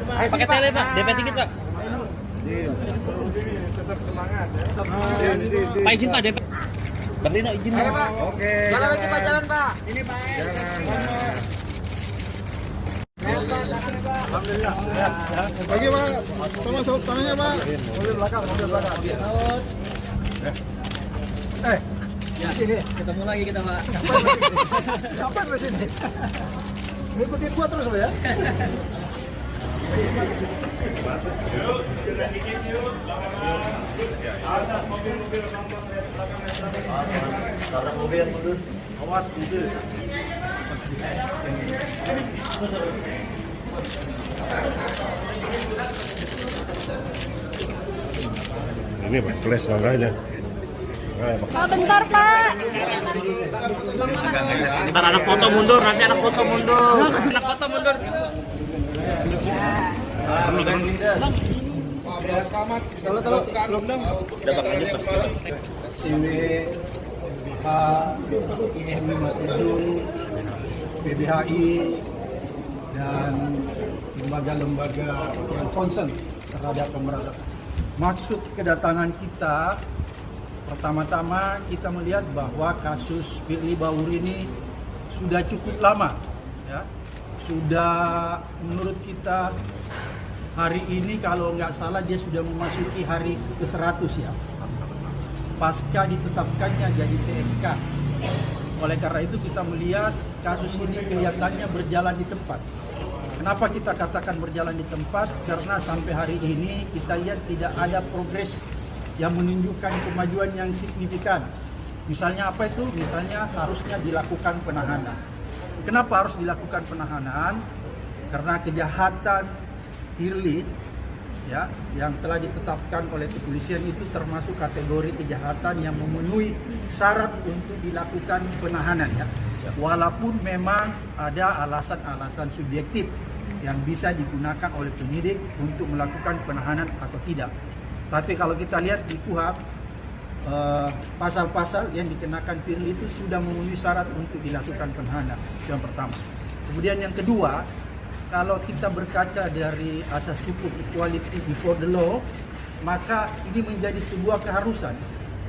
Pakai tele Pak, DP dikit Pak. Tetap semangat ya. Pak izin Pak, DP. Berlino izin. Oke. Jalan lagi Pak, jalan Pak. Ini Pak. Jalan. Alhamdulillah. Bagi Pak. Sama tangannya Pak. Mobil belakang, mobil belakang. Ya, sini ketemu lagi kita Pak. Kapan di sini? Ngikutin gua terus Pak ya. Mobil yang mundur. Awas mobil. Ini Pak, kelas makanya. Oh, bentar Pak. Ntar anak foto mundur, nanti anak foto mundur. Anak foto mundur. Selamat. Selamat belum dong. Dapat aja Pak. Sini Pak PBHI dan lembaga-lembaga yang concern terhadap pemberantasan. Maksud kedatangan kita pertama-tama kita melihat bahwa kasus Firly Bahuri ini sudah cukup lama, ya. Sudah menurut kita hari ini kalau nggak salah dia sudah memasuki hari ke-100 ya. Pasca ditetapkannya jadi TSK. Oleh karena itu kita melihat kasus ini kelihatannya berjalan di tempat. Kenapa kita katakan berjalan di tempat? Karena sampai hari ini kita lihat tidak ada progres yang menunjukkan kemajuan yang signifikan. Misalnya apa itu? Misalnya harusnya dilakukan penahanan. Kenapa harus dilakukan penahanan? Karena kejahatan Firly ya, yang telah ditetapkan oleh kepolisian itu termasuk kategori kejahatan yang memenuhi syarat untuk dilakukan penahanan ya. Walaupun memang ada alasan-alasan subjektif yang bisa digunakan oleh penyidik untuk melakukan penahanan atau tidak. Tapi kalau kita lihat di KUHP, pasal-pasal yang dikenakan Firly itu sudah memenuhi syarat untuk dilakukan penahanan. Yang pertama. Kemudian yang kedua, kalau kita berkaca dari asas hukum equality before the law, maka ini menjadi sebuah keharusan.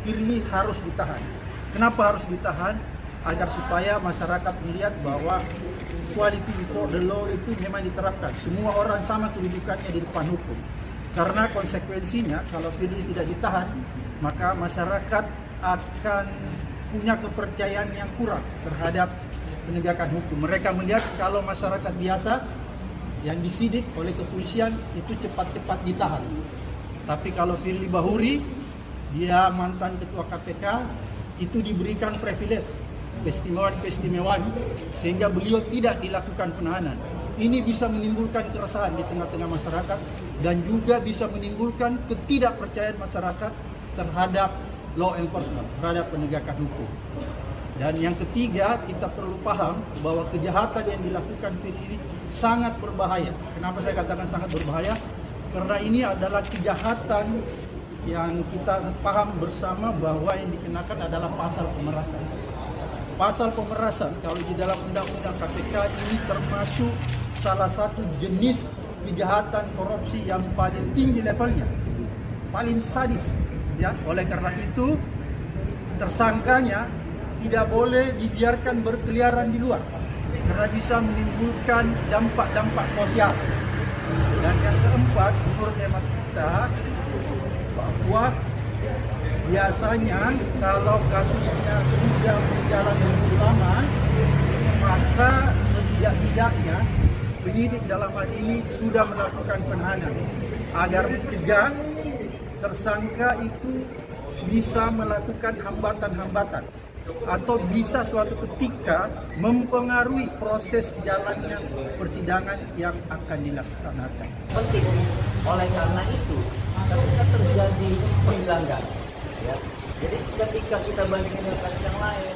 Firly harus ditahan. Kenapa harus ditahan? Agar supaya masyarakat melihat bahwa equality before the law itu memang diterapkan. Semua orang sama kedudukannya di depan hukum. Karena konsekuensinya kalau Firly tidak ditahan, maka masyarakat akan punya kepercayaan yang kurang terhadap penegakan hukum. Mereka melihat kalau masyarakat biasa yang disidik oleh kepolisian itu cepat-cepat ditahan. Tapi kalau Firly Bahuri, dia mantan ketua KPK, itu diberikan privilege, keistimewaan, sehingga beliau tidak dilakukan penahanan. Ini bisa menimbulkan keresahan di tengah-tengah masyarakat dan juga bisa menimbulkan ketidakpercayaan masyarakat terhadap law enforcement, terhadap penegakan hukum. Dan yang ketiga, kita perlu paham bahwa kejahatan yang dilakukan Firly ini sangat berbahaya. Kenapa saya katakan sangat berbahaya? Karena ini adalah kejahatan yang kita paham bersama bahwa yang dikenakan adalah pasal pemerasan. Pasal pemerasan kalau di dalam undang-undang KPK ini termasuk salah satu jenis kejahatan korupsi yang paling tinggi levelnya, paling sadis. Ya, oleh karena itu tersangkanya tidak boleh dibiarkan berkeliaran di luar karena bisa menimbulkan dampak-dampak sosial. Dan yang keempat, menurut hemat kita bahwa biasanya kalau kasusnya sudah berjalan lebih lama, maka setidak-tidaknya penyidik dalam hal ini sudah melakukan penahanan agar mencegah tersangka itu bisa melakukan hambatan-hambatan atau bisa suatu ketika mempengaruhi proses jalannya persidangan yang akan dilaksanakan. Penting. Oleh karena itu, ketika terjadi pelanggaran, ya, jadi ketika kita bandingkan dengan kasus yang lain,